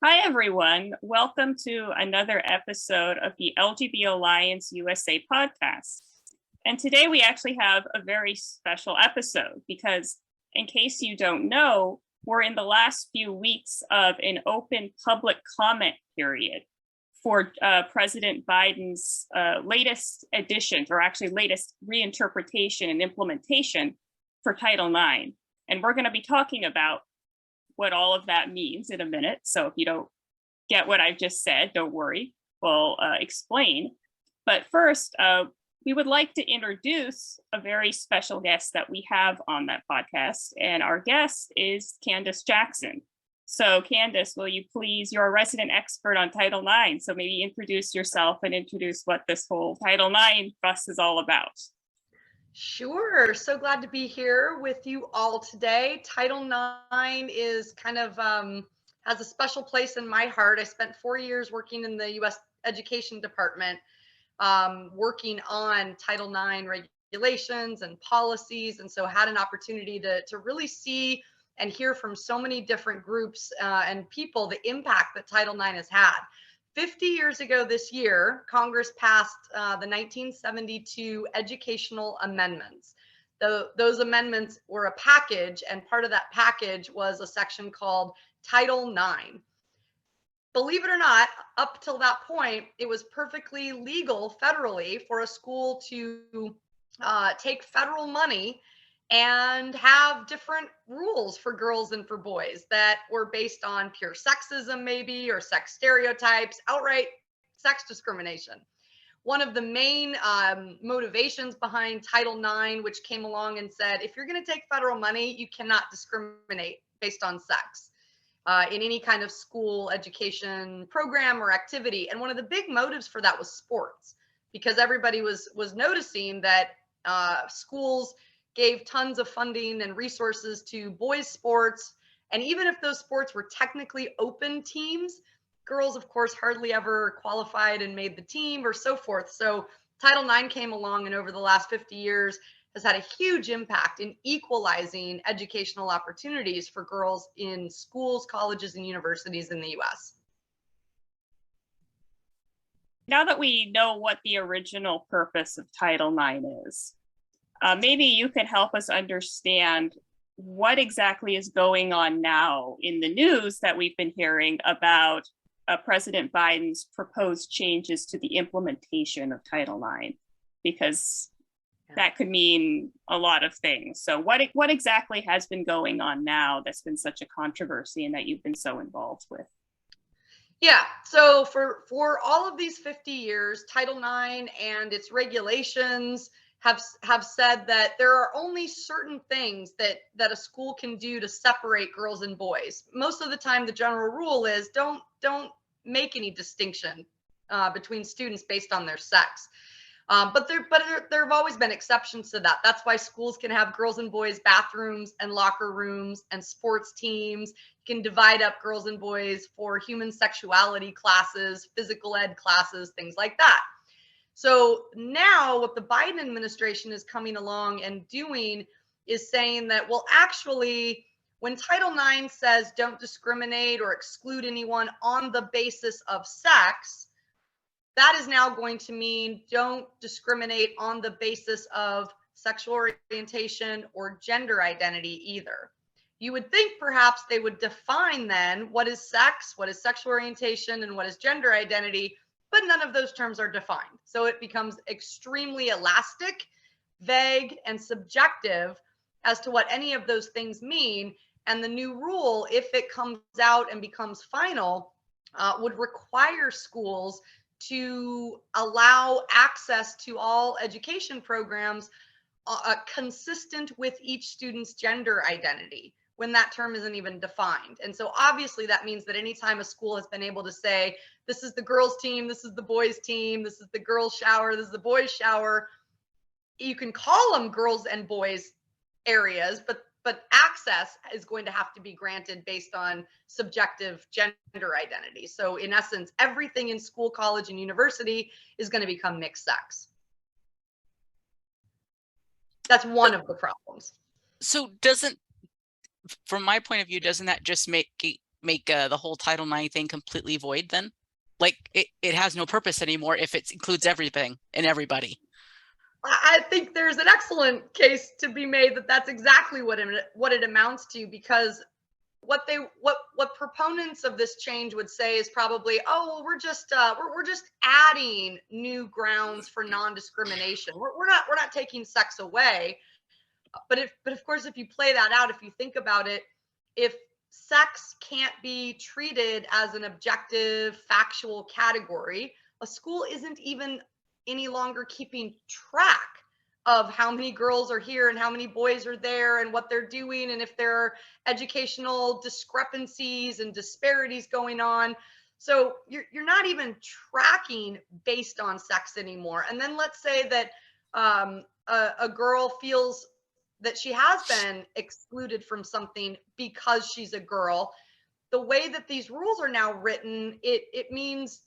Hi, everyone. Welcome to another episode of the LGBT Alliance USA podcast. And today we actually have a very special episode because, in case you don't know, we're in the last few weeks of an open public comment period for President Biden's latest additions, or actually latest reinterpretation and implementation for Title IX. And we're going to be talking about what all of that means in a minute. So if you don't get what I've just said, don't worry, we'll explain. But first, we would like to introduce a very special guest that we have on that podcast. And our guest is Candace Jackson. So Candace, will you please, you're a resident expert on Title IX, so maybe introduce yourself and introduce what this whole Title IX fuss is all about. Sure. So glad to be here with you all today. Title IX is kind of has a special place in my heart. I spent 4 years working in the U.S. Education Department, working on Title IX regulations and policies, and so had an opportunity to really see and hear from so many different groups and people the impact that Title IX has had. 50 years ago this year, Congress passed the 1972 educational amendments. Those amendments were a package, and part of that package was a section called Title IX. Believe it or not, up till that point, it was perfectly legal federally for a school to take federal money and have different rules for girls and for boys that were based on pure sexism, maybe, or sex stereotypes, outright sex discrimination. One of the main motivations behind Title IX, which came along and said, if you're going to take federal money, you cannot discriminate based on sex in any kind of school education program or activity. And one of the big motives for that was sports, because everybody was noticing that schools gave tons of funding and resources to boys' sports. And even if those sports were technically open teams, girls, of course, hardly ever qualified and made the team or so forth. So Title IX came along, and over the last 50 years has had a huge impact in equalizing educational opportunities for girls in schools, colleges, and universities in the US. Now that we know what the original purpose of Title IX is, maybe you could help us understand what exactly is going on now in the news that we've been hearing about President Biden's proposed changes to the implementation of Title IX, because that could mean a lot of things. So what exactly has been going on now that's been such a controversy and that you've been so involved with? Yeah, so for all of these 50 years, Title IX and its regulations have said that there are only certain things that a school can do to separate girls and boys. Most of the time, the general rule is don't make any distinction between students based on their sex. But there have always been exceptions to that. That's why schools can have girls and boys bathrooms and locker rooms and sports teams. You can divide up girls and boys for human sexuality classes, physical ed classes, things like that. So now what the Biden administration is coming along and doing is saying that, well, actually, when Title IX says don't discriminate or exclude anyone on the basis of sex, that is now going to mean don't discriminate on the basis of sexual orientation or gender identity either. You would think perhaps they would define then what is sex, what is sexual orientation, and what is gender identity, but none of those terms are defined. So it becomes extremely elastic, vague, and subjective as to what any of those things mean. And the new rule, if it comes out and becomes final, would require schools to allow access to all education programs consistent with each student's gender identity, when that term isn't even defined. And so obviously that means that anytime a school has been able to say, this is the girls' team, this is the boys' team, this is the girls' shower, this is the boys' shower, you can call them girls and boys areas, but access is going to have to be granted based on subjective gender identity. So in essence, everything in school, college, and university is going to become mixed sex. That's one of the problems. So from my point of view, doesn't that just make make the whole Title IX thing completely void then? Like it has no purpose anymore if it includes everything and everybody. I think there's an excellent case to be made that that's exactly what it amounts to, because what proponents of this change would say is probably, oh well, we're just adding new grounds for non-discrimination. We're not taking sex away. But of course, if you play that out, if you think about it, if sex can't be treated as an objective factual category, a school isn't even any longer keeping track of how many girls are here and how many boys are there and what they're doing, and if there are educational discrepancies and disparities going on. So you're not even tracking based on sex anymore. And then let's say that a girl feels that she has been excluded from something because she's a girl. The way that these rules are now written, it means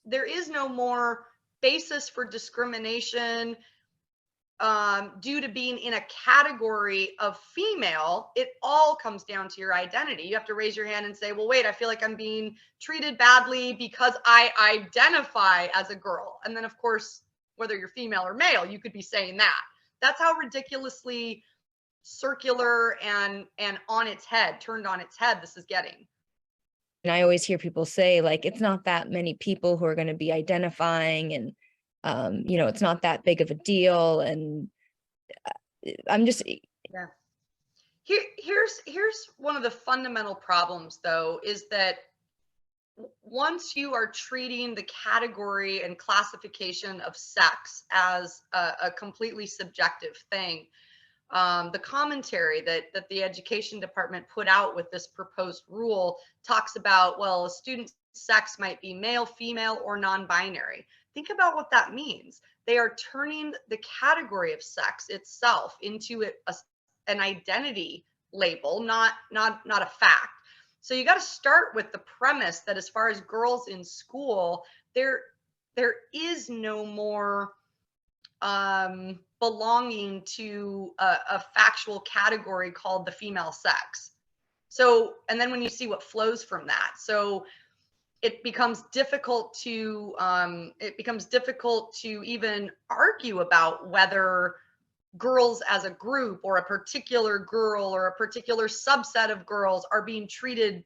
there is no more basis for discrimination due to being in a category of female. It all comes down to your identity. You have to raise your hand and say, well, wait, I feel like I'm being treated badly because I identify as a girl. And then, of course, whether you're female or male, you could be saying that. That's how ridiculously circular and turned on its head this is getting. And I always hear people say, like, it's not that many people who are going to be identifying, and it's not that big of a deal. And I'm just, yeah. Here's one of the fundamental problems, though, is that once you are treating the category and classification of sex as a completely subjective thing, the commentary that the education department put out with this proposed rule talks about, well, a student's sex might be male, female, or non-binary. Think about what that means. They are turning the category of sex itself into an identity label, not a fact. So you got to start with the premise that as far as girls in school, there is no more belonging to a factual category called the female sex. So, and then when you see what flows from that, so it becomes difficult to even argue about whether girls as a group or a particular girl or a particular subset of girls are being treated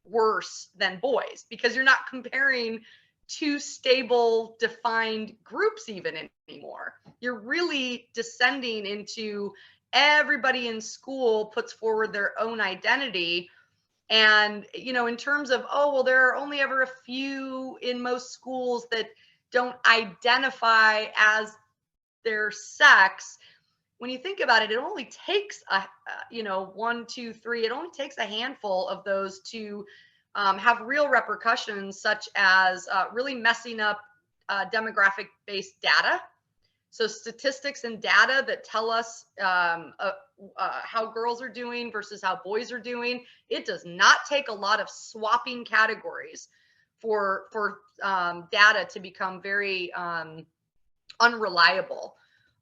worse than boys, because you're not comparing two stable defined groups even anymore. You're really descending into everybody in school puts forward their own identity. And in terms of, oh well, there are only ever a few in most schools that don't identify as their sex. When you think about it, it only takes one, two, three, it only takes a handful of those to have real repercussions, such as really messing up demographic-based data. So statistics and data that tell us how girls are doing versus how boys are doing. It does not take a lot of swapping categories for data to become very unreliable.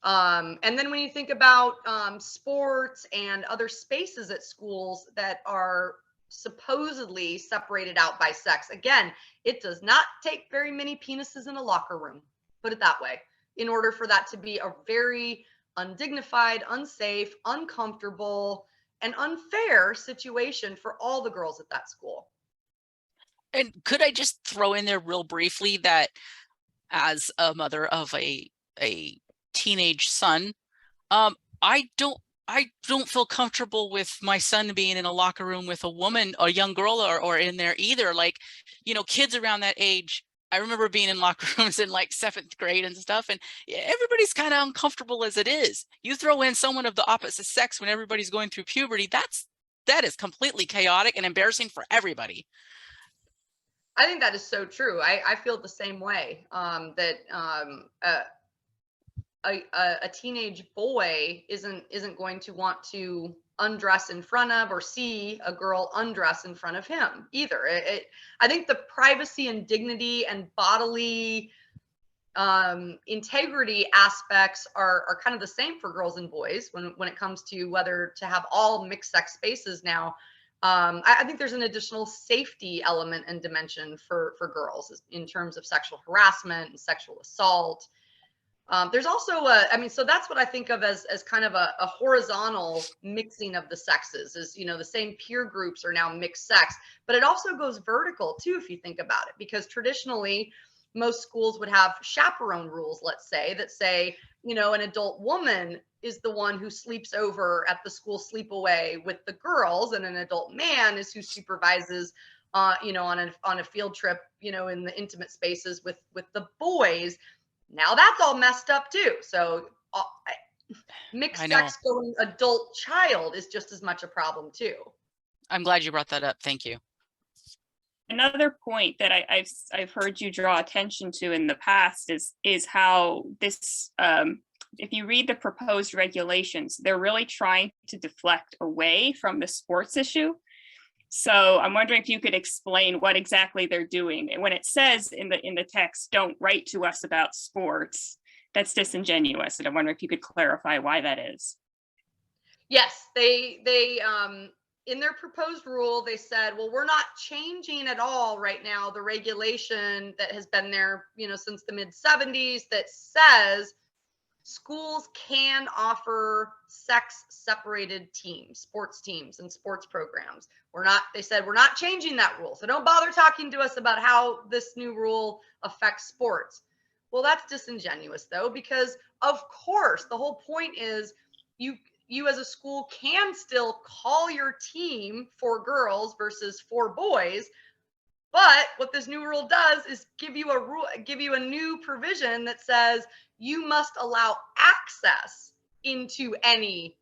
And then when you think about sports and other spaces at schools that are supposedly separated out by sex, again, it does not take very many penises in a locker room, put it that way, in order for that to be a very undignified, unsafe, uncomfortable, and unfair situation for all the girls at that school. And could I just throw in there real briefly that as a mother of a teenage son, I don't feel comfortable with my son being in a locker room with a woman, a young girl, or in there either. Like, kids around that age, I remember being in locker rooms in like 7th grade and stuff, and everybody's kind of uncomfortable as it is. You throw in someone of the opposite sex when everybody's going through puberty, that is completely chaotic and embarrassing for everybody. I think that is so true. I feel the same way. A teenage boy isn't going to want to undress in front of or see a girl undress in front of him either. I think the privacy and dignity and bodily integrity aspects are kind of the same for girls and boys when it comes to whether to have all mixed sex spaces now. I think there's an additional safety element and dimension for girls in terms of sexual harassment and sexual assault. There's also so that's what I think of as kind of a horizontal mixing of the sexes, is, the same peer groups are now mixed sex, but it also goes vertical too, if you think about it, because traditionally most schools would have chaperone rules, let's say, that say, an adult woman is the one who sleeps over at the school sleepaway with the girls, and an adult man is who supervises, on a field trip, in the intimate spaces with the boys. Now that's all messed up too. So mixed sex going adult child is just as much a problem too. I'm glad you brought that up. Thank you. Another point that I've heard you draw attention to in the past is how this, if you read the proposed regulations, they're really trying to deflect away from the sports issue. So I'm wondering if you could explain what exactly they're doing. And when it says in the text, "Don't write to us about sports," that's disingenuous. And I'm wondering if you could clarify why that is. Yes, they in their proposed rule, they said, well, we're not changing at all right now the regulation that has been there, since the mid 70s, that says schools can offer sex separated teams, sports teams and sports programs. They said, we're not changing that rule. So don't bother talking to us about how this new rule affects sports. Well, that's disingenuous though, because of course, the whole point is you as a school can still call your team for girls versus for boys. But what this new rule does is give you a new provision that says you must allow access into any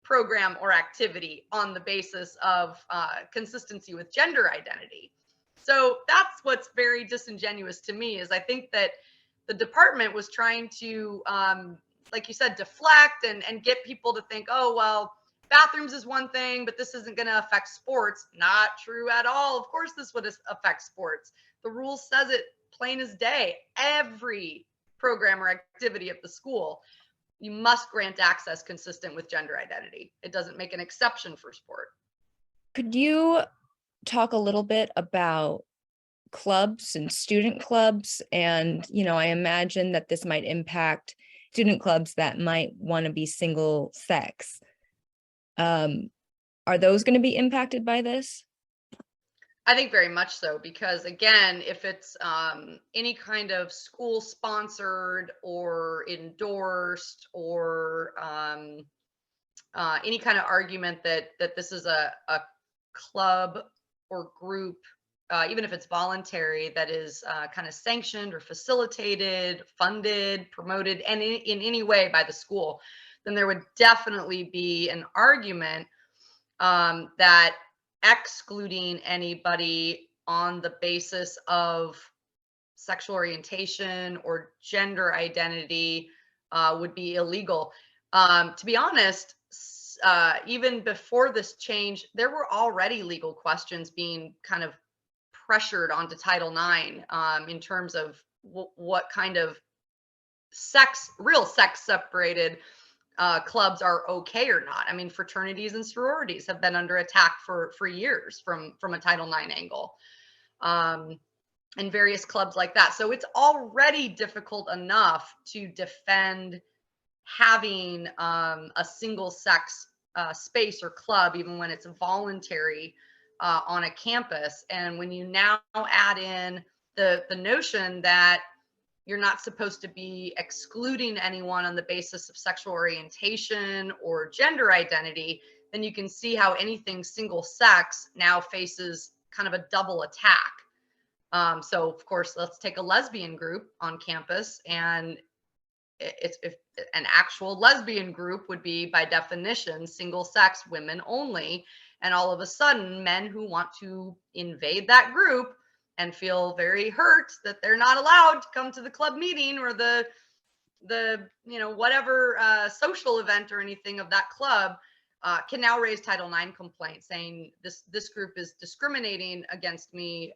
program or activity on the basis of consistency with gender identity. So that's what's very disingenuous to me, is I think that the department was trying to, like you said, deflect and get people to think, oh, well, bathrooms is one thing, but this isn't going to affect sports. Not true at all. Of course, this would affect sports. The rule says it plain as day. Every program or activity at the school, you must grant access consistent with gender identity. It doesn't make an exception for sport. Could you talk a little bit about clubs and student clubs? And, I imagine that this might impact student clubs that might want to be single sex. Are those going to be impacted by this? I think very much so, because again, if it's any kind of school sponsored or endorsed or any kind of argument that this is a club or group, even if it's voluntary, that is kind of sanctioned or facilitated, funded, promoted, and in any way by the school, then there would definitely be an argument that excluding anybody on the basis of sexual orientation or gender identity would be illegal. To be honest, even before this change, there were already legal questions being kind of pressured onto Title IX in terms of what kind of real sex separated clubs are okay or not. I mean, fraternities and sororities have been under attack for years from a Title IX angle, and various clubs like that. So it's already difficult enough to defend having a single sex space or club, even when it's voluntary on a campus. And when you now add in the notion that you're not supposed to be excluding anyone on the basis of sexual orientation or gender identity, then you can see how anything single sex now faces kind of a double attack. So of course, let's take a lesbian group on campus, and if an actual lesbian group would be by definition single sex, women only, and all of a sudden men who want to invade that group and feel very hurt that they're not allowed to come to the club meeting or the whatever social event or anything of that club, can now raise Title IX complaints saying this group is discriminating against me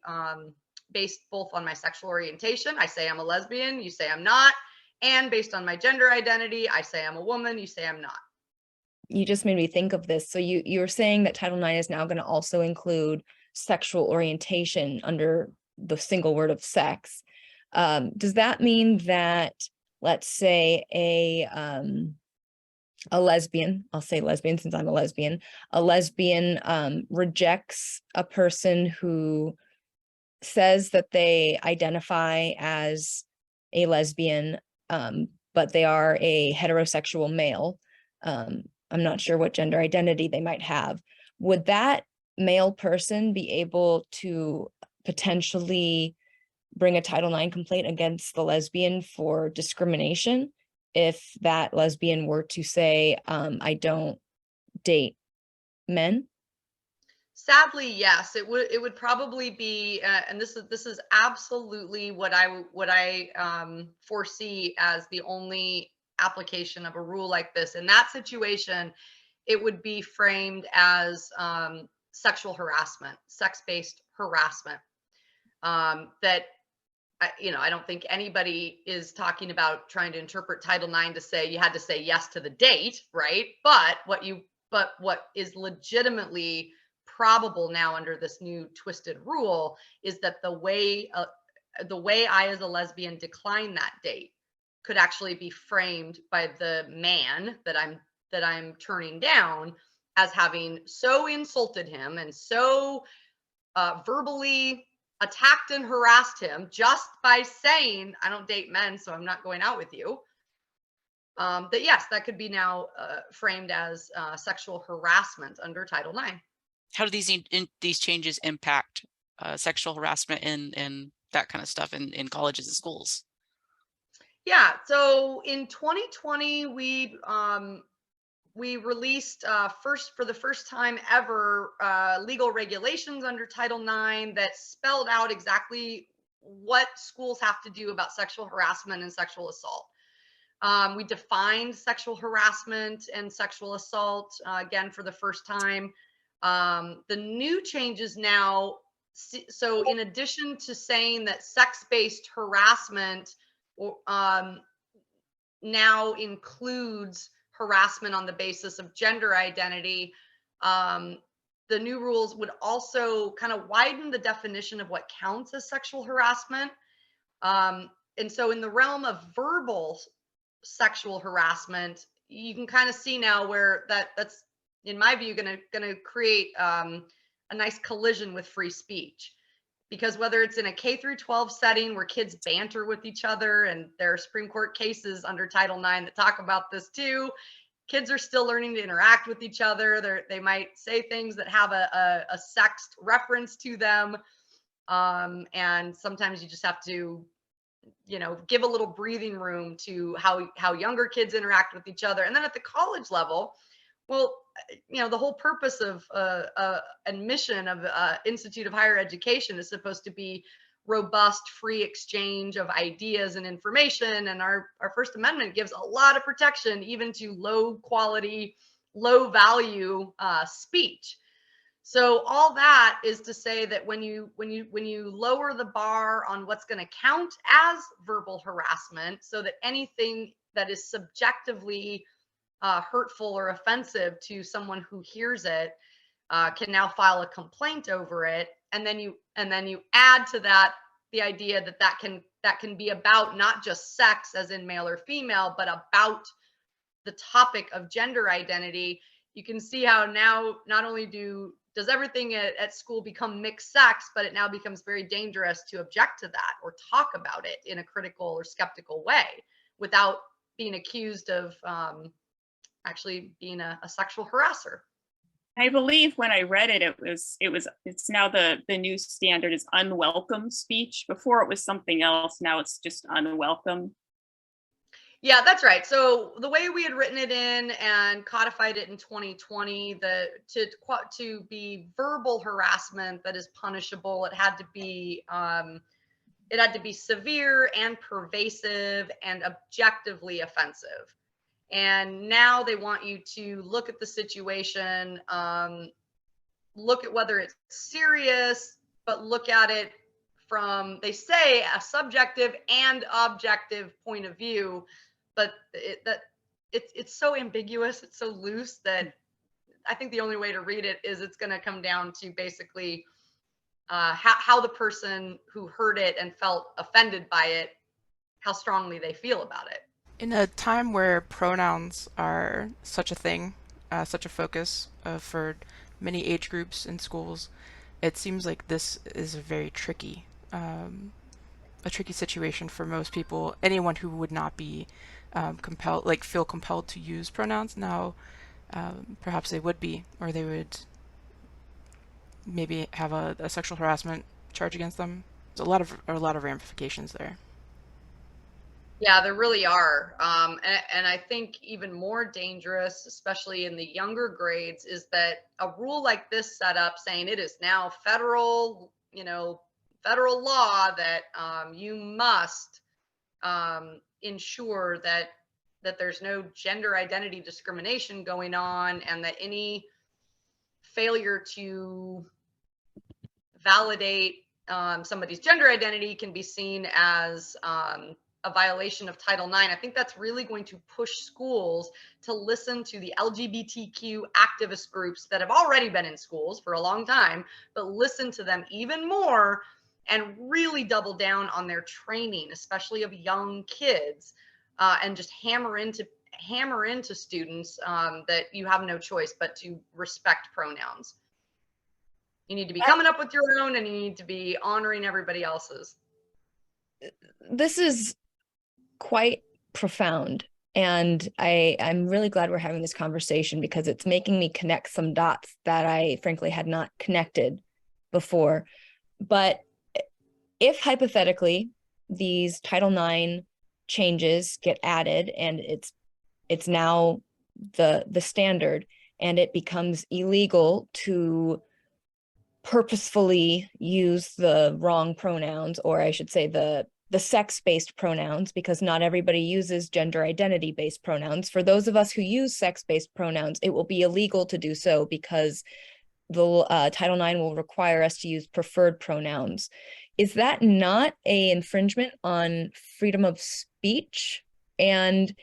based both on my sexual orientation. I say I'm a lesbian, you say I'm not, and based on my gender identity, I say I'm a woman, you say I'm not. you just made me think of this. So you're saying that Title IX is now going to also include sexual orientation under the single word of sex. Does that mean that, let's say a lesbian, I'll say lesbian since I'm a lesbian rejects a person who says that they identify as a lesbian, but they are a heterosexual male. I'm not sure what gender identity they might have. Would that male person be able to potentially bring a Title IX complaint against the lesbian for discrimination if that lesbian were to say, I don't date men? Sadly, yes, it would probably be, and this is absolutely what I foresee as the only application of a rule like this. In that situation, it would be framed as sexual harassment, sex-based harassment. That I don't think anybody is talking about trying to interpret Title IX to say you had to say yes to the date, right? But what is legitimately probable now under this new twisted rule is that the way I as a lesbian decline that date could actually be framed by the man that I'm turning down as having so insulted him and so verbally attacked and harassed him just by saying, I don't date men, so I'm not going out with you. That yes, that could be now framed as sexual harassment under Title IX. How do these changes impact sexual harassment and that kind of stuff in colleges and schools? Yeah, so in 2020, we released for the first time ever legal regulations under Title IX that spelled out exactly what schools have to do about sexual harassment and sexual assault. We defined sexual harassment and sexual assault again for the first time. The new changes now, so in addition to saying that sex-based harassment now includes harassment on the basis of gender identity, the new rules would also kind of widen the definition of what counts as sexual harassment. And so in the realm of verbal sexual harassment, you can kind of see now where that's, in my view, going to create a nice collision with free speech. Because whether it's in a K through 12 setting where kids banter with each other, and there are Supreme Court cases under Title IX that talk about this too, kids are still learning to interact with each other. They might say things that have a sexed reference to them. And sometimes you just have to, give a little breathing room to how younger kids interact with each other. And then at the college level, well, the whole purpose of admission of Institute of Higher Education is supposed to be robust, free exchange of ideas and information. And our First Amendment gives a lot of protection even to low quality, low value speech. So all that is to say that when you lower the bar on what's going to count as verbal harassment, so that anything that is subjectively hurtful or offensive to someone who hears it can now file a complaint over it, and then you add to that the idea that can be about not just sex as in male or female, but about the topic of gender identity. You can see how now not only does everything at school become mixed sex, but it now becomes very dangerous to object to that or talk about it in a critical or skeptical way without being accused of actually being a sexual harasser. I believe when I read it, it's now the new standard is unwelcome speech. Before it was something else. Now it's just unwelcome. Yeah, that's right. So the way we had written it in and codified it in 2020, to be verbal harassment that is punishable, it had to be severe and pervasive and objectively offensive. And now they want you to look at the situation, look at whether it's serious, but look at it from, they say, a subjective and objective point of view. But it's so ambiguous, it's so loose that I think the only way to read it is it's going to come down to basically how the person who heard it and felt offended by it, how strongly they feel about it. In a time where pronouns are such a thing, such a focus for many age groups in schools, it seems like this is a tricky situation for most people. Anyone who would not be compelled, like feel compelled to use pronouns now, perhaps they would be, or they would maybe have a sexual harassment charge against them. There's a lot of ramifications there. Yeah, there really are. And I think even more dangerous, especially in the younger grades, is that a rule like this set up saying it is now federal, federal law that you must ensure that there's no gender identity discrimination going on, and that any failure to validate somebody's gender identity can be seen as a violation of Title IX. I think that's really going to push schools to listen to the LGBTQ activist groups that have already been in schools for a long time, but listen to them even more and really double down on their training, especially of young kids, and just hammer into students that you have no choice but to respect pronouns. You need to be coming up with your own, and you need to be honoring everybody else's. This is quite profound. And I'm really glad we're having this conversation because it's making me connect some dots that I frankly had not connected before. But if hypothetically these Title IX changes get added and it's now the standard, and it becomes illegal to purposefully use the wrong pronouns, or I should say the sex-based pronouns, because not everybody uses gender identity-based pronouns. For those of us who use sex-based pronouns, it will be illegal to do so because the Title IX will require us to use preferred pronouns. Is that not an infringement on freedom of speech? And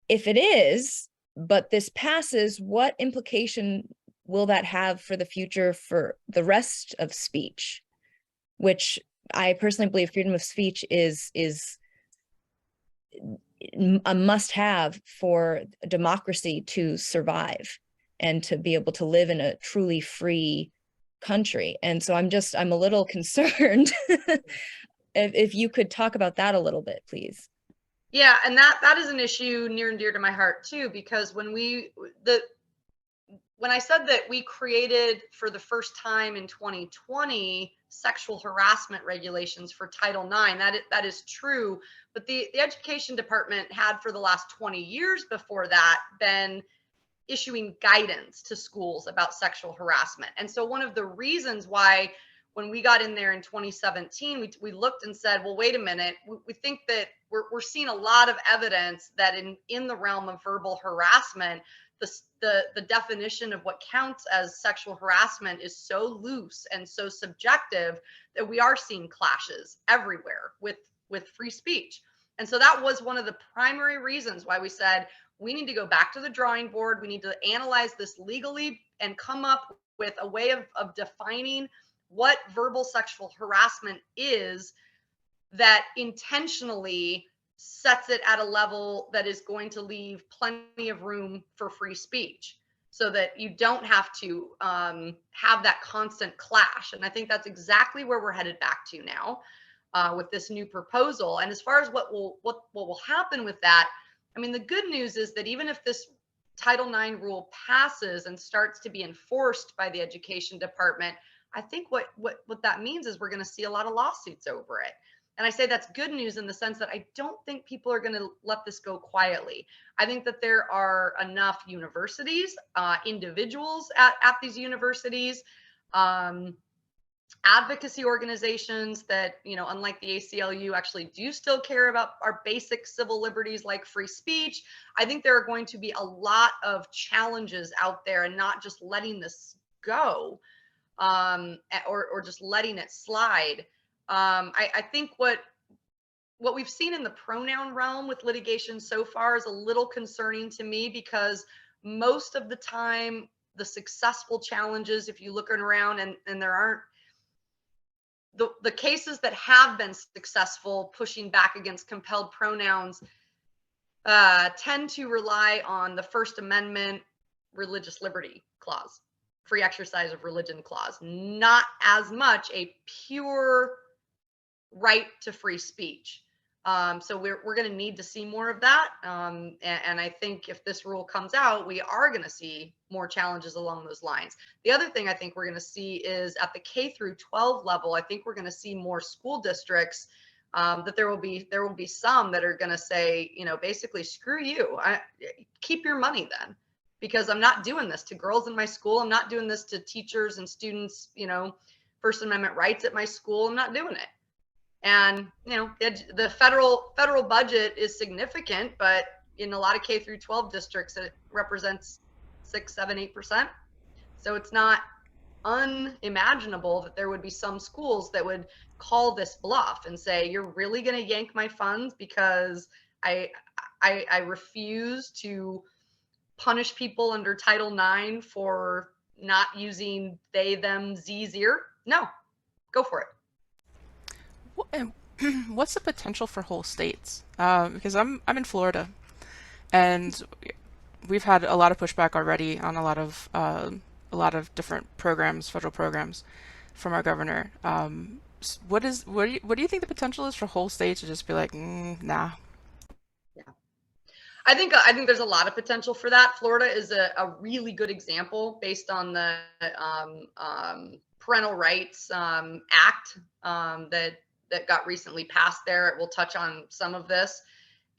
if it is, but this passes, what implication will that have for the future for the rest of speech, which I personally believe freedom of speech is a must-have for democracy to survive and to be able to live in a truly free country. And so I'm a little concerned if you could talk about that a little bit, please. Yeah, and that is an issue near and dear to my heart too, because when I said that we created for the first time in 2020 sexual harassment regulations for Title IX, that is true. But the education department had for the last 20 years before that been issuing guidance to schools about sexual harassment. And so one of the reasons why when we got in there in 2017, we looked and said, well, wait a minute, we think that we're seeing a lot of evidence that in the realm of verbal harassment, the definition of what counts as sexual harassment is so loose and so subjective that we are seeing clashes everywhere with free speech. And so that was one of the primary reasons why we said we need to go back to the drawing board. We need to analyze this legally and come up with a way of defining what verbal sexual harassment is that intentionally sets it at a level that is going to leave plenty of room for free speech so that you don't have to have that constant clash. And I think that's exactly where we're headed back to now with this new proposal. And as far as what will happen with that, I mean, the good news is that even if this Title IX rule passes and starts to be enforced by the education department, I think what that means is we're going to see a lot of lawsuits over it. And I say that's good news in the sense that I don't think people are going to let this go quietly. I think that there are enough universities, individuals at these universities, advocacy organizations that, unlike the ACLU, actually do still care about our basic civil liberties like free speech. I think there are going to be a lot of challenges out there, and not just letting this go or just letting it slide. I think what what we've seen in the pronoun realm with litigation so far is a little concerning to me, because most of the time the successful challenges, if you look around, and there aren't the cases that have been successful pushing back against compelled pronouns, tend to rely on the First Amendment religious liberty clause, free exercise of religion clause, not as much a pure right to free speech. So we're going to need to see more of that. And I think if this rule comes out, we are going to see more challenges along those lines. The other thing I think we're going to see is at the K through 12 level, I think we're going to see more school districts that there will be some that are going to say, basically, screw you. Keep your money then, because I'm not doing this to girls in my school. I'm not doing this to teachers and students, First Amendment rights at my school. I'm not doing it. And the federal budget is significant, but in a lot of K through 12 districts, it represents 6, 7, 8%. So it's not unimaginable that there would be some schools that would call this bluff and say, you're really going to yank my funds because I refuse to punish people under Title IX for not using they, them, zir. No, go for it. And what's the potential for whole states? Because I'm in Florida, and we've had a lot of pushback already on a lot of different programs, federal programs, from our governor. What do you think the potential is for whole states to just be like, nah? Yeah, I think there's a lot of potential for that. Florida is a really good example based on the Parental Rights Act that got recently passed there. It will touch on some of this.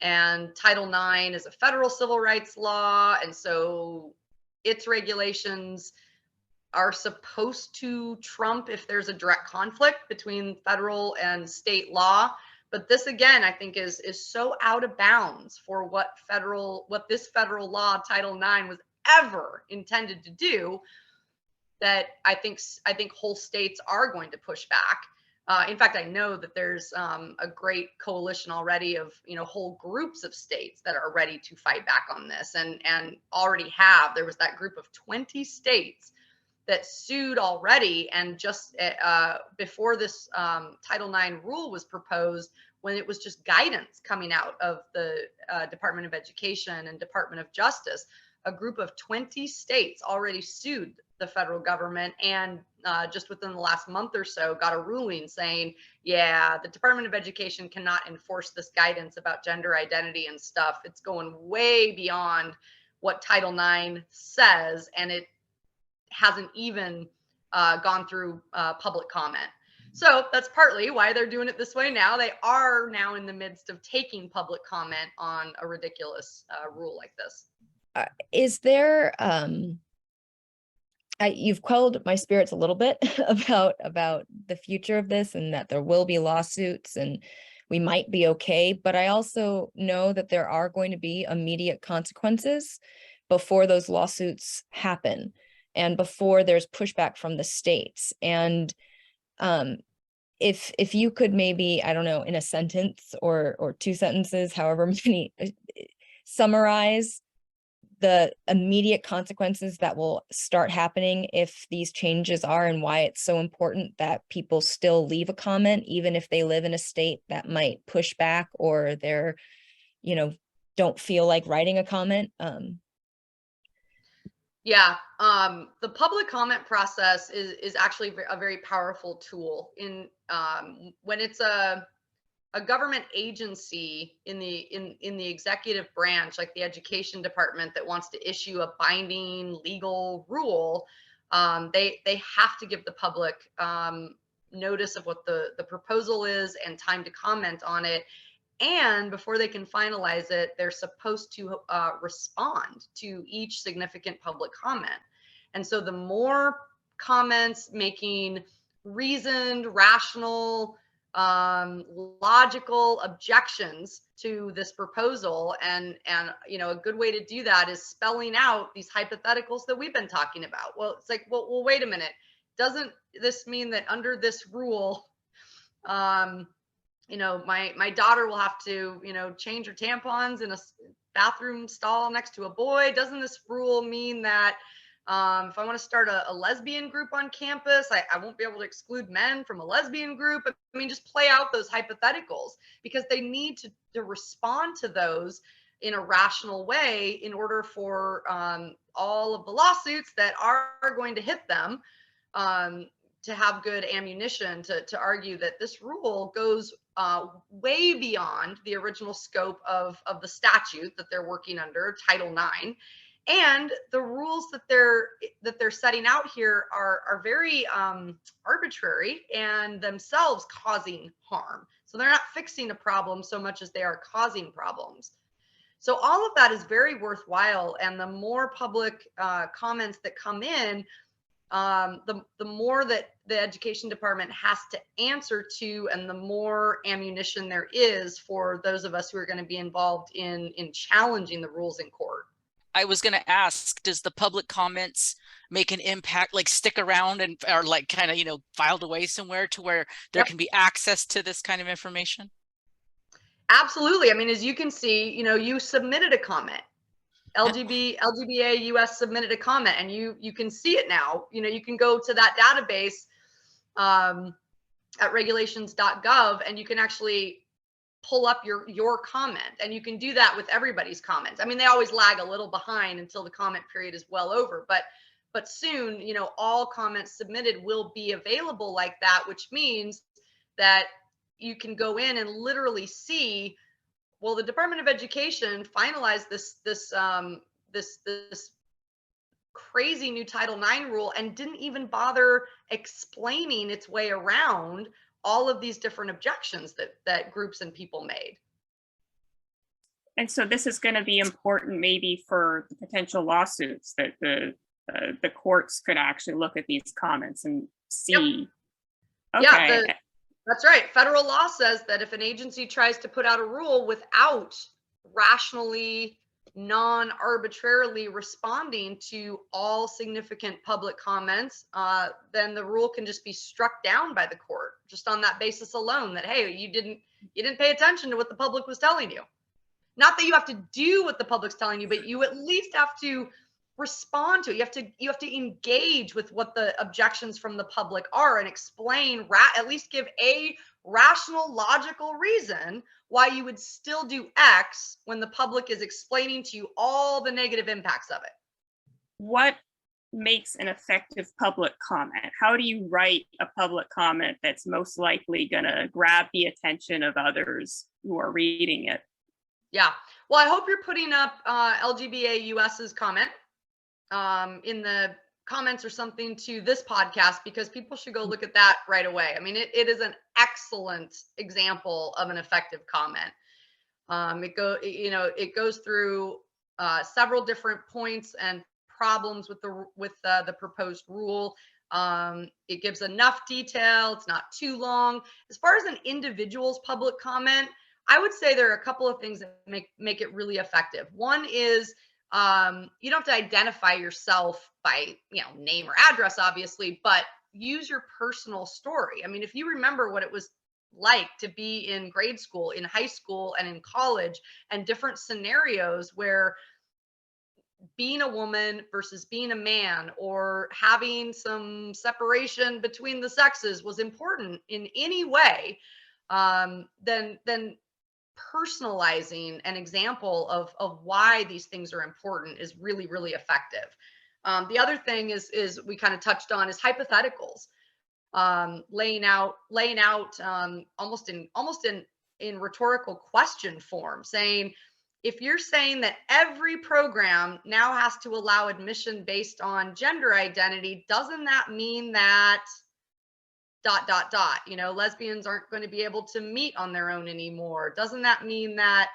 And Title IX is a federal civil rights law, and so its regulations are supposed to trump if there's a direct conflict between federal and state law. But this, again, I think is so out of bounds for what this federal law, Title IX, was ever intended to do, that I think whole states are going to push back. In fact, I know that there's a great coalition already of whole groups of states that are ready to fight back on this, and already have. There was that group of 20 states that sued already, and just before this Title IX rule was proposed, when it was just guidance coming out of the Department of Education and Department of Justice, a group of 20 states already sued the federal government, and just within the last month or so got a ruling saying, yeah, the Department of Education cannot enforce this guidance about gender identity and stuff. It's going way beyond what Title IX says, and it hasn't even gone through public comment. So that's partly why they're doing it this way now. They are now in the midst of taking public comment on a ridiculous rule like this. Is there you've quelled my spirits a little bit about the future of this, and that there will be lawsuits and we might be okay, but I also know that there are going to be immediate consequences before those lawsuits happen and before there's pushback from the states. And if you could maybe, I don't know, in a sentence or 2 sentences, however many, summarize the immediate consequences that will start happening if these changes are, and why it's so important that people still leave a comment, even if they live in a state that might push back, or they're, don't feel like writing a comment. Yeah, the public comment process is actually a very powerful tool in when it's a government agency in the executive branch, like the education department, that wants to issue a binding legal rule. They have to give the public notice of what the proposal is and time to comment on it. And before they can finalize it, they're supposed to respond to each significant public comment. And so the more comments making reasoned, rational, logical objections to this proposal, and a good way to do that is spelling out these hypotheticals that we've been talking about. Well, it's like, well, wait a minute. Doesn't this mean that under this rule, my daughter will have to, change her tampons in a bathroom stall next to a boy. Doesn't this rule mean that if I want to start a lesbian group on campus, I won't be able to exclude men from a lesbian group? I mean, just play out those hypotheticals, because they need to respond to those in a rational way in order for all of the lawsuits that are going to hit them to have good ammunition to argue that this rule goes way beyond the original scope of the statute that they're working under, Title IX. And the rules that they're setting out here are very arbitrary and themselves causing harm. So they're not fixing a problem so much as they are causing problems. So all of that is very worthwhile. And the more public comments that come in, the more that the education department has to answer to, and the more ammunition there is for those of us who are going to be involved in challenging the rules in court. I was going to ask, does the public comments make an impact, like stick around and are like kind of, filed away somewhere to where there can be access to this kind of information? Absolutely. I mean, as you can see, you submitted a comment. LGBA US submitted a comment, and you can see it now. You can go to that database at regulations.gov, and you can actually pull up your comment, and you can do that with everybody's comments. I mean, they always lag a little behind until the comment period is well over, but soon, all comments submitted will be available like that, which means that you can go in and literally see, well, the Department of Education finalized this crazy new Title IX rule and didn't even bother explaining its way around all of these different objections that groups and people made. And so this is going to be important maybe for the potential lawsuits, that the courts could actually look at these comments and see. Yep. Okay. Yeah, that's right. Federal law says that if an agency tries to put out a rule without rationally, non-arbitrarily responding to all significant public comments, then the rule can just be struck down by the court just on that basis alone, that, hey, you didn't pay attention to what the public was telling you. Not that you have to do what the public's telling you, but you at least have to respond to it. You have to engage with what the objections from the public are and explain, at least give a rational, logical reason why you would still do X when the public is explaining to you all the negative impacts of it. What makes an effective public comment? How do you write a public comment that's most likely going to grab the attention of others who are reading it? Yeah. Well, I hope you're putting up LGBA US's comment in the comments or something to this podcast, because people should go look at that right away. I mean, it is an excellent example of an effective comment. It goes through several different points and problems with the proposed rule. It gives enough detail. It's not too long. As far as an individual's public comment, I would say there are a couple of things that make it really effective. One is you don't have to identify yourself by name or address, obviously, but use your personal story. I mean, if you remember what it was like to be in grade school, in high school, and in college, and different scenarios where being a woman versus being a man, or having some separation between the sexes was important in any way, then personalizing an example of why these things are important is really, really effective. The other thing is we kind of touched on is hypotheticals, laying out almost in rhetorical question form, saying, if you're saying that every program now has to allow admission based on gender identity, doesn't that mean that ... lesbians aren't going to be able to meet on their own anymore? Doesn't that mean that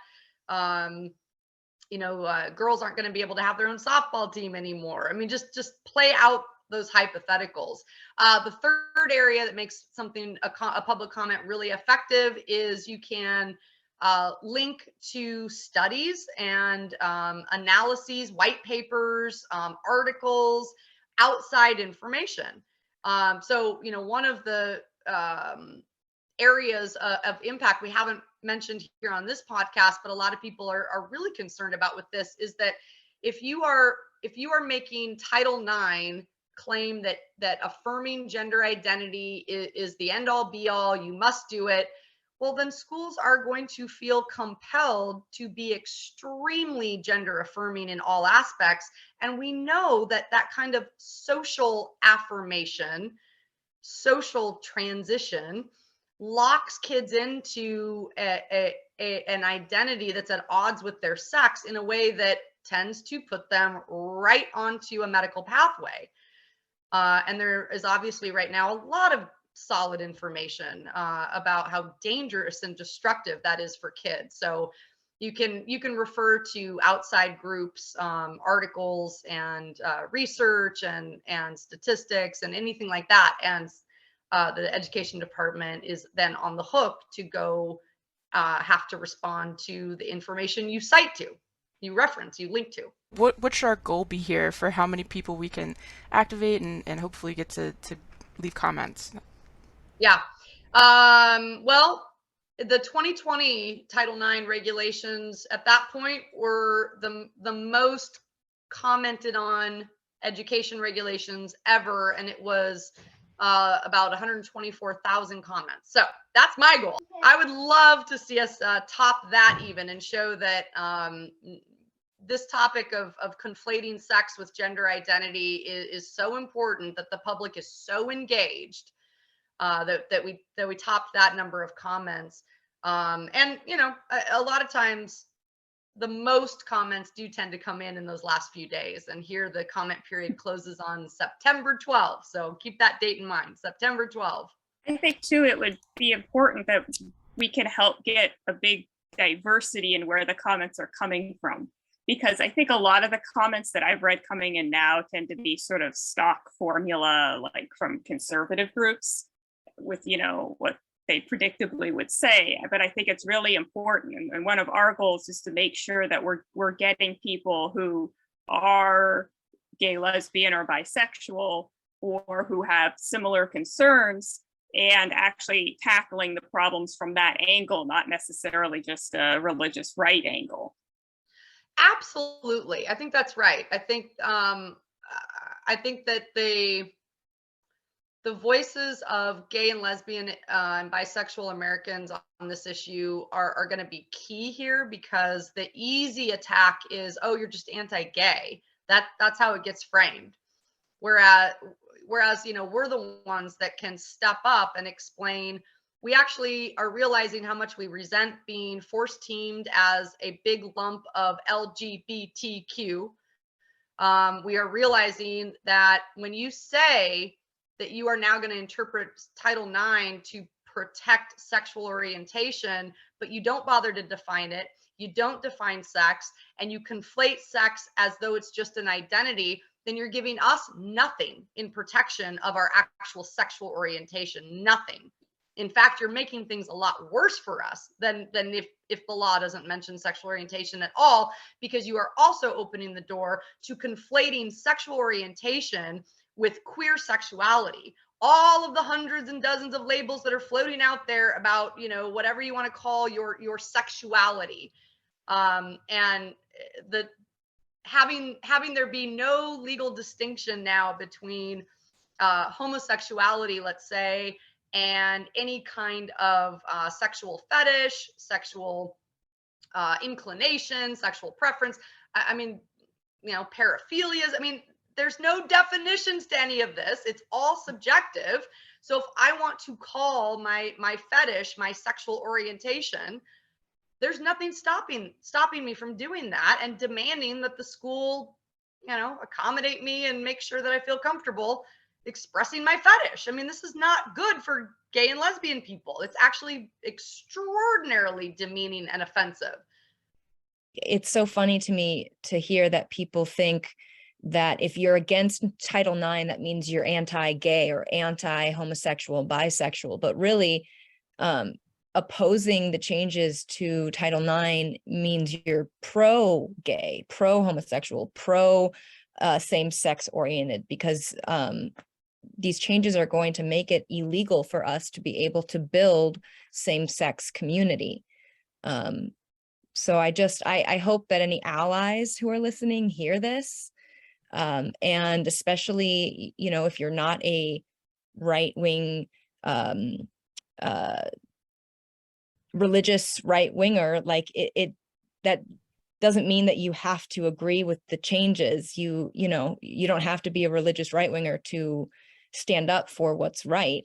girls aren't going to be able to have their own softball team anymore? I mean, just play out those hypotheticals. The third area that makes something a public comment really effective is you can link to studies and analyses, white papers, articles, outside information. So, one of the areas of impact we haven't mentioned here on this podcast, but a lot of people are really concerned about with this, is that if you are making Title IX claim that affirming gender identity is the end all be all, you must do it, well, then schools are going to feel compelled to be extremely gender affirming in all aspects. And we know that that kind of social affirmation, social transition, locks kids into an identity that's at odds with their sex in a way that tends to put them right onto a medical pathway. And there is obviously right now a lot of solid information about how dangerous and destructive that is for kids. So you can refer to outside groups, articles, and research and statistics and anything like that. And the education department is then on the hook to go have to respond to the information you cite to, you reference, you link to. What should our goal be here for how many people we can activate and hopefully get to leave comments? Yeah. Well, the 2020 Title IX regulations at that point were the most commented on education regulations ever, and it was about 124,000 comments. So that's my goal. I would love to see us top that even, and show that this topic of conflating sex with gender identity is so important, that the public is so engaged, that we topped that number of comments. And you know, a lot of times the most comments do tend to come in those last few days, and here the comment period closes on September 12th. So keep that date in mind, September 12th. I think too, it would be important that we can help get a big diversity in where the comments are coming from, because I think a lot of the comments that I've read coming in now tend to be sort of stock formula, like from conservative groups with, you know, what they predictably would say. But I think it's really important, and one of our goals is to make sure that we're getting people who are gay, lesbian, or bisexual, or who have similar concerns, and actually tackling the problems from that angle, not necessarily just a religious right angle. Absolutely, I think that's right. I think that the voices of gay and lesbian and bisexual Americans on this issue are going to be key here, because the easy attack is, oh, you're just anti-gay. That's how it gets framed. Whereas, you know, we're the ones that can step up and explain. We actually are realizing how much we resent being force teamed as a big lump of LGBTQ. We are realizing that when you say that you are now going to interpret Title IX to protect sexual orientation, but you don't bother to define it, you don't define sex, and you conflate sex as though it's just an identity, then you're giving us nothing in protection of our actual sexual orientation, nothing. In fact, you're making things a lot worse for us than if the law doesn't mention sexual orientation at all, because you are also opening the door to conflating sexual orientation with queer sexuality. All of the hundreds and dozens of labels that are floating out there about, you know, whatever you want to call your sexuality, and the having there be no legal distinction now between homosexuality, let's say, and any kind of sexual fetish, sexual inclination, sexual preference. I mean, you know, paraphilias. I mean, there's no definitions to any of this. It's all subjective. So if I want to call my fetish my sexual orientation, there's nothing stopping me from doing that and demanding that the school, you know, accommodate me and make sure that I feel comfortable expressing my fetish. I mean, this is not good for gay and lesbian people. It's actually extraordinarily demeaning and offensive. It's so funny to me to hear that people think that if you're against Title IX, that means you're anti-gay or anti-homosexual, bisexual, but really opposing the changes to Title IX means you're pro-gay, pro-homosexual, pro same-sex oriented, because these changes are going to make it illegal for us to be able to build same-sex community. So I hope that any allies who are listening hear this. And especially, if you're not a right-wing, religious right-winger, like that doesn't mean that you have to agree with the changes. You don't have to be a religious right-winger to stand up for what's right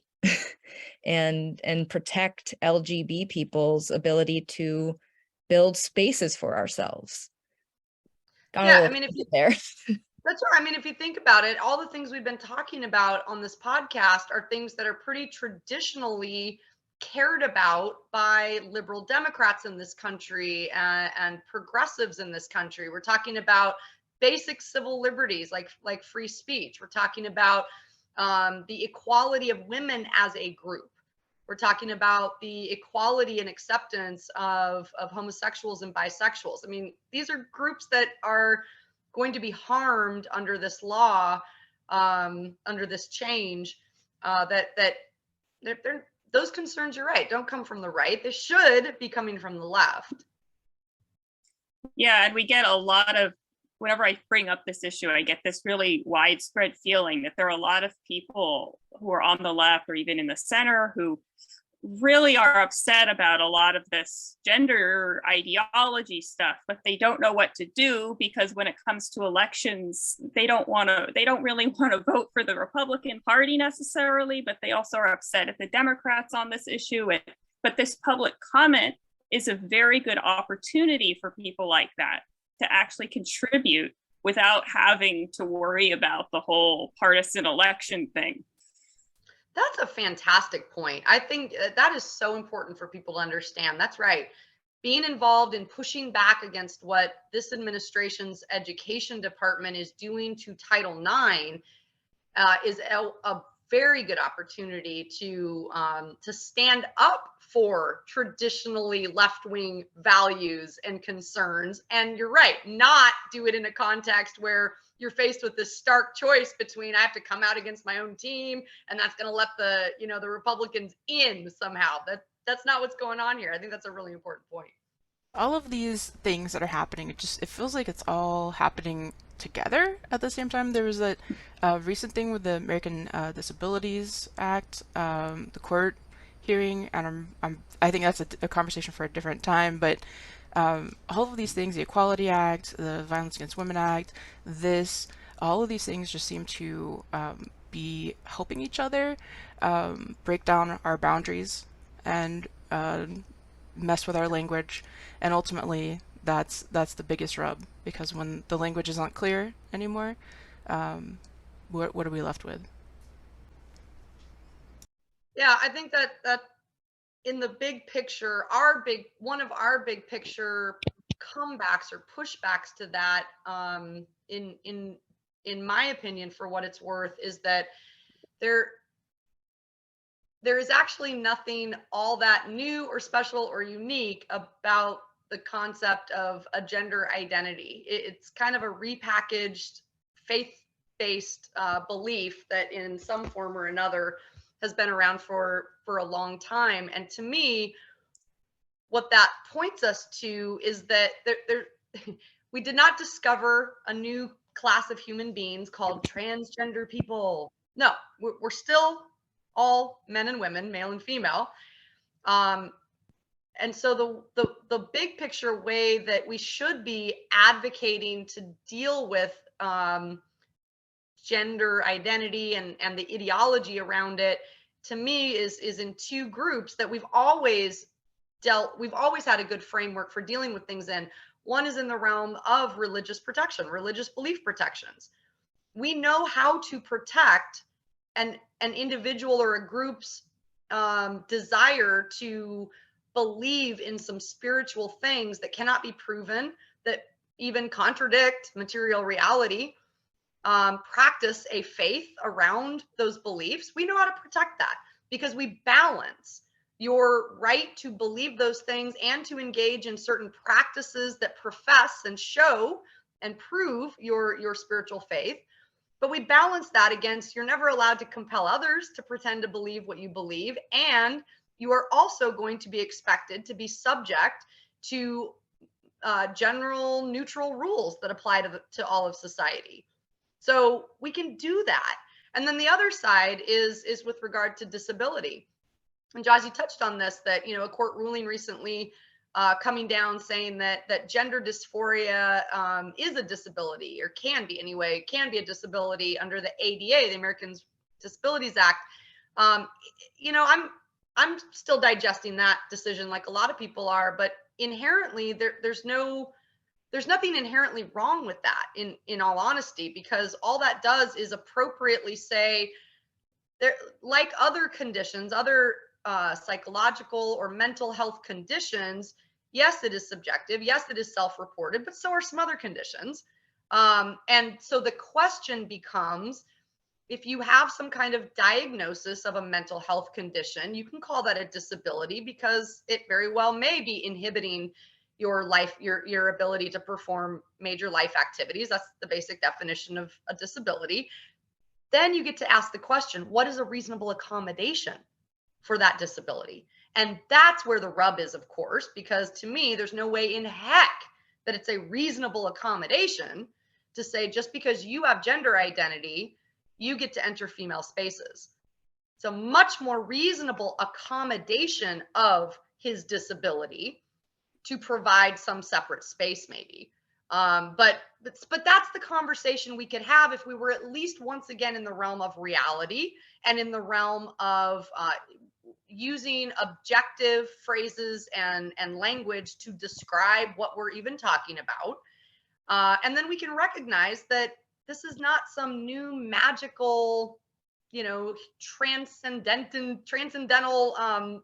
and protect LGB people's ability to build spaces for ourselves. Yeah, I mean, if you there. That's right. I mean, if you think about it, all the things we've been talking about on this podcast are things that are pretty traditionally cared about by liberal Democrats in this country and progressives in this country. We're talking about basic civil liberties like free speech. We're talking about the equality of women as a group. We're talking about the equality and acceptance of homosexuals and bisexuals. I mean, these are groups that are going to be harmed under this law, under this change. Those concerns, you're right, don't come from the right. They should be coming from the left. Yeah, and we get a lot of, whenever I bring up this issue, I get this really widespread feeling that there are a lot of people who are on the left or even in the center who really are upset about a lot of this gender ideology stuff, but they don't know what to do because when it comes to elections, they don't really want to vote for the Republican Party necessarily, but they also are upset at the Democrats on this issue. But this public comment is a very good opportunity for people like that to actually contribute without having to worry about the whole partisan election thing. That's a fantastic point. I think that is so important for people to understand. That's right. Being involved in pushing back against what this administration's education department is doing to Title IX is a very good opportunity to stand up for traditionally left-wing values and concerns. And you're right, not do it in a context where you're faced with this stark choice between I have to come out against my own team and that's going to let the Republicans in somehow. That's not what's going on here. I think that's a really important point. All of these things that are happening, it feels like it's all happening together at the same time. There was a recent thing with the American Disabilities Act, the court hearing, and I think that's a conversation for a different time. But all of these things, the Equality Act, the Violence Against Women Act, all of these things just seem to be helping each other break down our boundaries and mess with our language, and ultimately that's the biggest rub, because when the language isn't clear anymore, what are we left with? Yeah, I think that in the big picture, one of our big picture comebacks or pushbacks to that, in my opinion, for what it's worth, is that there is actually nothing all that new or special or unique about the concept of a gender identity. It's kind of a repackaged faith-based belief that in some form or another has been around for a long time. And to me, what that points us to is that we did not discover a new class of human beings called transgender people. No, we're still all men and women, male and female. And so the big picture way that we should be advocating to deal with gender identity and the ideology around it, to me, is in two groups that we've always had a good framework for dealing with things in. One is in the realm of religious protection, religious belief protections. We know how to protect an individual or a group's desire to believe in some spiritual things that cannot be proven, that even contradict material reality, practice a faith around those beliefs. We know how to protect that because we balance your right to believe those things and to engage in certain practices that profess and show and prove your spiritual faith But we balance that against you're never allowed to compel others to pretend to believe what you believe. And you are also going to be expected to be subject to general neutral rules that apply to all of society. So we can do that. And then the other side is with regard to disability. And Josh, you touched on this, that, you know, a court ruling recently coming down saying that gender dysphoria is a disability, or can be anyway, can be a disability under the ADA, the Americans Disabilities Act. You know, I'm still digesting that decision like a lot of people are, but inherently there's nothing inherently wrong with that in all honesty, because all that does is appropriately say, there, like other conditions, other psychological or mental health conditions, yes, it is subjective. Yes, it is self-reported, but so are some other conditions. And so the question becomes, if you have some kind of diagnosis of a mental health condition, you can call that a disability, because it very well may be inhibiting your life, your ability to perform major life activities. That's the basic definition of a disability. Then you get to ask the question, what is a reasonable accommodation for that disability? And that's where the rub is, of course, because to me, there's no way in heck that it's a reasonable accommodation to say, just because you have gender identity, you get to enter female spaces. It's a much more reasonable accommodation of his disability to provide some separate space, maybe. But that's the conversation we could have if we were at least once again in the realm of reality, and in the realm of using objective phrases and language to describe what we're even talking about. And then we can recognize that this is not some new magical, you know, transcendental,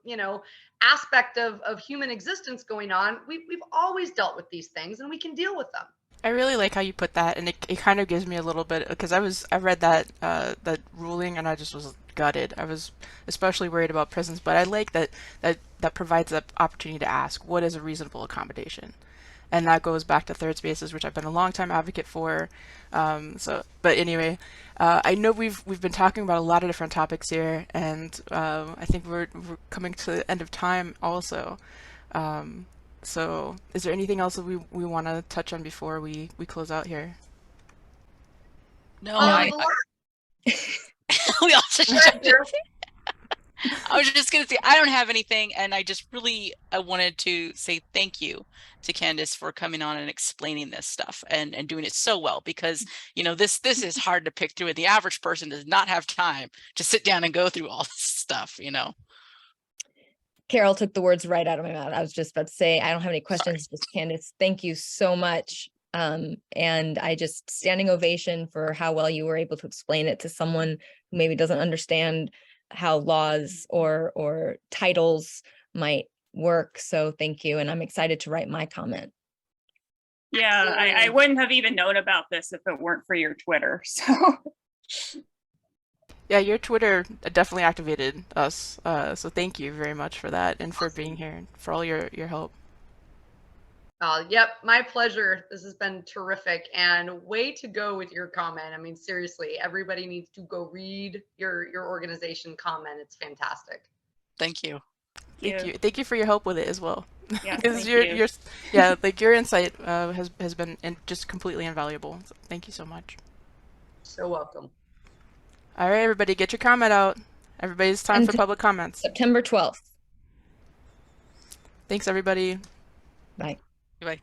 you know, aspect of human existence going on. We've always dealt with these things, and we can deal with them. I really like how you put that, and it kind of gives me a little bit, because I read that that ruling and I just was gutted. I was especially worried about prisons, but I like that provides the opportunity to ask, what is a reasonable accommodation? And that goes back to third spaces, which I've been a long time advocate for. But anyway, I know we've been talking about a lot of different topics here, and I think we're coming to the end of time also. So is there anything else that we want to touch on before we close out here? No, we also I was just gonna say, I don't have anything, and I wanted to say thank you to Candace for coming on and explaining this stuff and doing it so well, because, you know, this is hard to pick through, and the average person does not have time to sit down and go through all this stuff, you know. Carol took the words right out of my mouth. I was just about to say, I don't have any questions. Just Candace, thank you so much. And I just standing ovation for how well you were able to explain it to someone who maybe doesn't understand how laws or titles might work. So thank you. And I'm excited to write my comment. Yeah, I wouldn't have even known about this if it weren't for your Twitter. So yeah, your Twitter definitely activated us. So thank you very much for that, and for being here, and for all your help. Yep, my pleasure. This has been terrific, and way to go with your comment. I mean, seriously, everybody needs to go read your organization comment. It's fantastic. Thank you. Thank you for your help with it as well. Yeah, because your insight has been just completely invaluable. So thank you so much. So welcome. All right, everybody, get your comment out. Everybody's time for public comments. September 12th. Thanks, everybody. Bye. Bye.